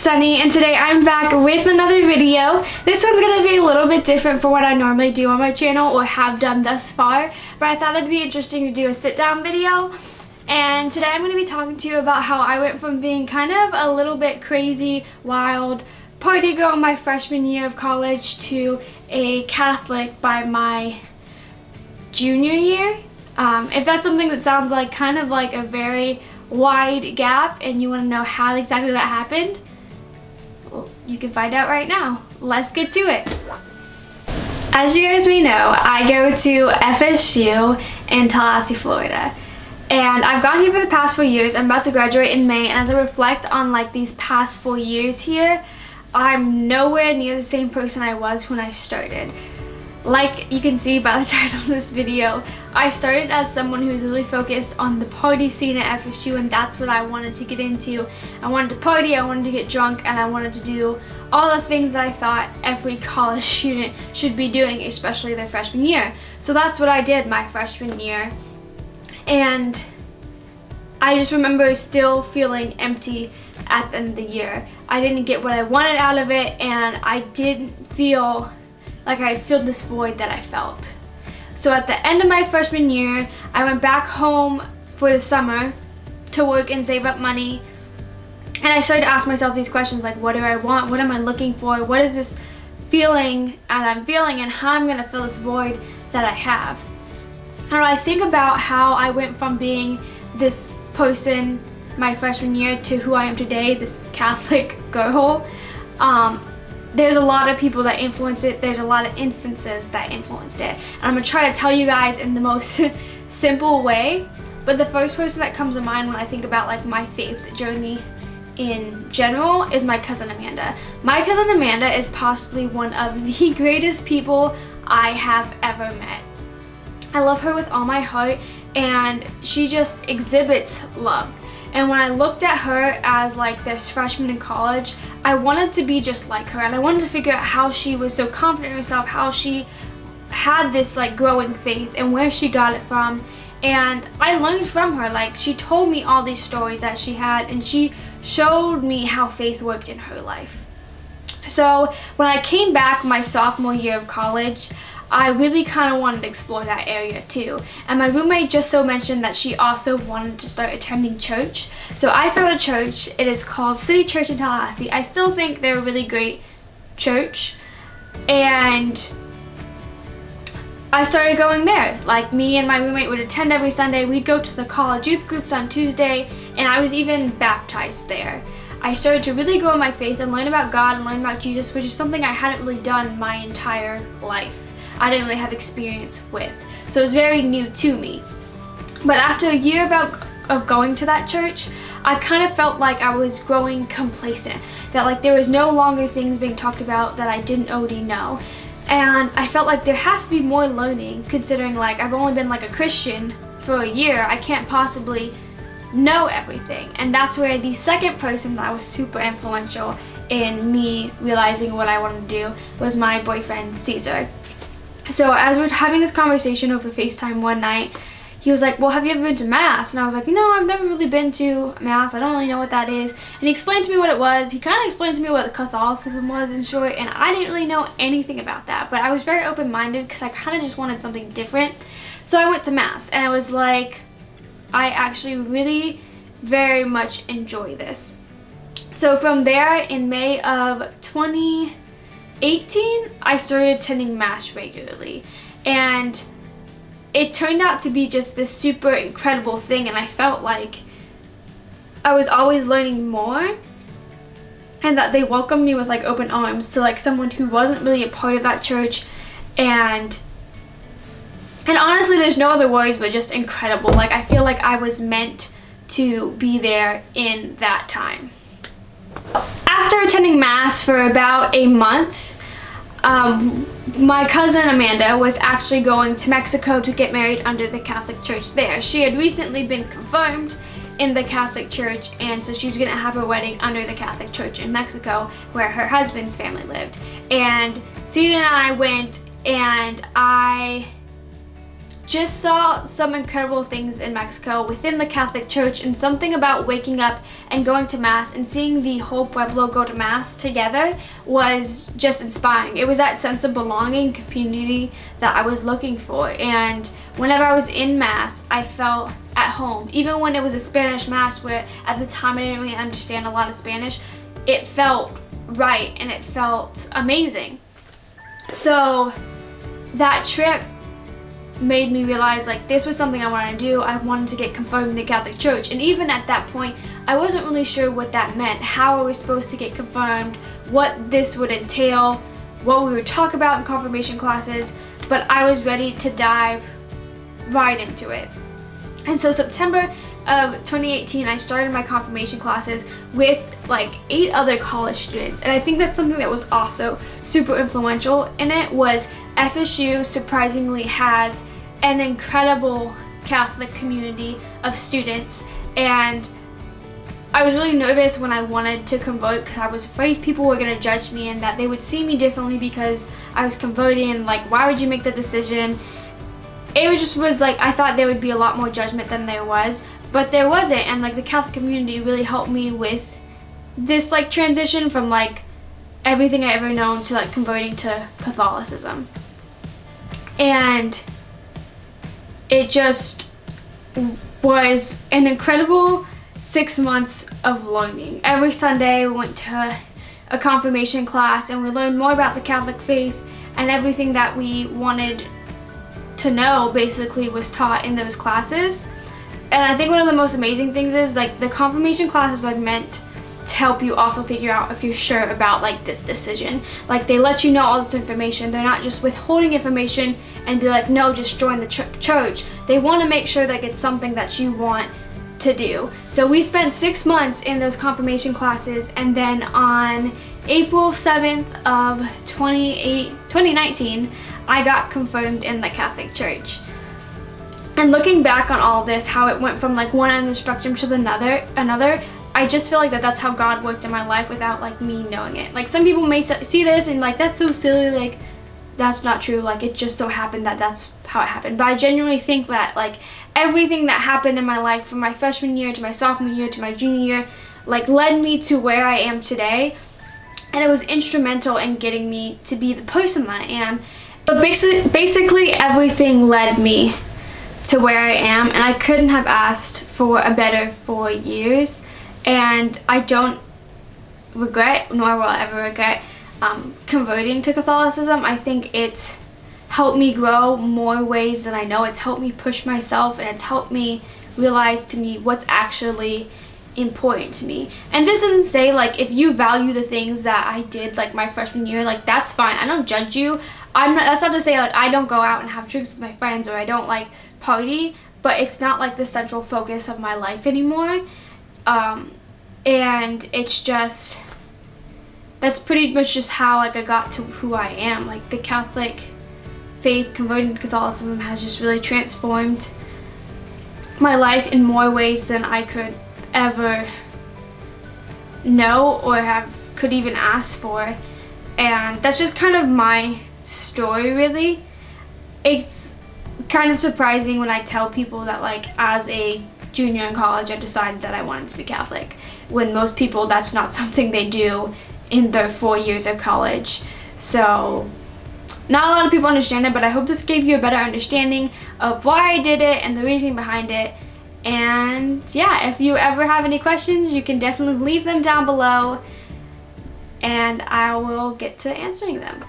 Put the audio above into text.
Sunny, and today I'm back with another video. This one's going to be a little bit different from what I normally do on my channel or have done thus far, but I thought it'd be interesting to do a sit-down video. And today I'm going to be talking to you about how I went from being kind of a little bit crazy, wild party girl in my freshman year of college to a Catholic by my junior year. If that's something that sounds like kind of like a very wide gap and you want to know how exactly that happened, well, you can find out right now. Let's get to it. As you guys may know, I go to FSU in Tallahassee, Florida. And I've gone here for the past 4 years. I'm about to graduate in May, and as I reflect on like these past 4 years here, I'm nowhere near the same person I was when I started. Like you can see by the title of this video, I started as someone who's really focused on the party scene at FSU, and that's what I wanted to get into. I wanted to party, I wanted to get drunk, and I wanted to do all the things that I thought every college student should be doing, especially their freshman year. So that's what I did my freshman year. And I just remember still feeling empty at the end of the year. I didn't get what I wanted out of it, and I didn't feel like I filled this void that I felt. So at the end of my freshman year, I went back home for the summer to work and save up money. And I started to ask myself these questions like, what do I want? What am I looking for? What is this feeling that I'm feeling, and how I'm gonna fill this void that I have? And when I think about how I went from being this person my freshman year to who I am today, this Catholic girl, there's a lot of people that influence it. There's a lot of instances that influenced it. And I'm gonna try to tell you guys in the most simple way, but the first person that comes to mind when I think about like my faith journey in general is my cousin Amanda. My cousin Amanda is possibly one of the greatest people I have ever met. I love her with all my heart, and she just exhibits love. And when I looked at her as like this freshman in college, I wanted to be just like her, and I wanted to figure out how she was so confident in herself, how she had this like growing faith and where she got it from. And I learned from her. Like, she told me all these stories that she had, and she showed me how faith worked in her life. So when I came back my sophomore year of college, I really kind of wanted to explore that area too. And my roommate just so mentioned that she also wanted to start attending church. So I found a church. It is called City Church in Tallahassee. I still think they're a really great church. And I started going there. Like, me and my roommate would attend every Sunday. We'd go to the college youth groups on Tuesday, and I was even baptized there. I started to really grow in my faith and learn about God and learn about Jesus, which is something I hadn't really done my entire life. I didn't really have experience with. So it was very new to me. But after a year of going to that church, I kind of felt like I was growing complacent. That like there was no longer things being talked about that I didn't already know. And I felt like there has to be more learning, considering like I've only been like a Christian for a year. I can't possibly know everything. And that's where the second person that was super influential in me realizing what I wanted to do was my boyfriend, Caesar. So as we're having this conversation over FaceTime one night, he was like, well, have you ever been to Mass? And I was like, no, I've never really been to Mass. I don't really know what that is. And he explained to me what it was. He kind of explained to me what Catholicism was in short, and I didn't really know anything about that. But I was very open-minded because I kind of just wanted something different. So I went to Mass, and I was like, I actually really very much enjoy this. So from there, in May of 2018, I started attending Mass regularly, and it turned out to be just this super incredible thing, and I felt like I was always learning more, and that they welcomed me with like open arms to like someone who wasn't really a part of that church. And honestly, there's no other words but just incredible. Like, I feel like I was meant to be there in that time. After attending Mass for about a month, my cousin Amanda was actually going to Mexico to get married under the Catholic Church there. She had recently been confirmed in the Catholic Church, and so she was going to have her wedding under the Catholic Church in Mexico, where her husband's family lived. And Caesar and I went, and I just saw some incredible things in Mexico within the Catholic Church, and something about waking up and going to Mass and seeing the whole pueblo go to Mass together was just inspiring. It was that sense of belonging, community that I was looking for, and whenever I was in Mass, I felt at home. Even when it was a Spanish Mass, where at the time I didn't really understand a lot of Spanish, it felt right and it felt amazing. So that trip made me realize like this was something I wanted to do. I wanted to get confirmed in the Catholic Church, and even at that point I wasn't really sure what that meant, how I was supposed to get confirmed, what this would entail, what we would talk about in confirmation classes, but I was ready to dive right into it. And so September of 2018 I started my confirmation classes with like 8 other college students, and I think that's something that was also super influential in it was FSU surprisingly has an incredible Catholic community of students, and I was really nervous when I wanted to convert because I was afraid people were going to judge me and that they would see me differently because I was converting, like why would you make the decision. It was like I thought there would be a lot more judgment than there was, but there wasn't, and like the Catholic community really helped me with this like transition from like everything I ever known to like converting to Catholicism. And it just was an incredible 6 months of learning. Every Sunday we went to a confirmation class and we learned more about the Catholic faith, and everything that we wanted to know basically was taught in those classes. And I think one of the most amazing things is like the confirmation classes are meant to help you also figure out if you're sure about like this decision. Like they let you know all this information. They're not just withholding information and be like, no, just join the church. They want to make sure that it's something that you want to do. So we spent 6 months in those confirmation classes, and then on April 7th of 2019 I got confirmed in the Catholic Church. And looking back on all this, how it went from like one end of the spectrum to another, I just feel like that's how God worked in my life without like me knowing it. Like some people may see this and like that's so silly, like that's not true, like it just so happened that that's how it happened. But I genuinely think that like everything that happened in my life from my freshman year to my sophomore year to my junior year like led me to where I am today, and it was instrumental in getting me to be the person that I am. But basically everything led me to where I am, and I couldn't have asked for a better 4 years, and I don't regret, nor will I ever regret converting to Catholicism. I think it's helped me grow more ways than I know. It's helped me push myself, and it's helped me realize to me what's actually important to me. And this doesn't say like if you value the things that I did like my freshman year, like that's fine. I don't judge you. That's not to say like I don't go out and have drinks with my friends or I don't like party, but it's not like the central focus of my life anymore. And it's just, that's pretty much just how like I got to who I am. Like the Catholic faith, converting to Catholicism, has just really transformed my life in more ways than I could ever know or could even ask for. And that's just kind of my story, really. It's kind of surprising when I tell people that like as a junior in college I decided that I wanted to be Catholic, when most people that's not something they do in their 4 years of college. So not a lot of people understand it, but I hope this gave you a better understanding of why I did it and the reasoning behind it. And yeah, if you ever have any questions, you can definitely leave them down below and I will get to answering them.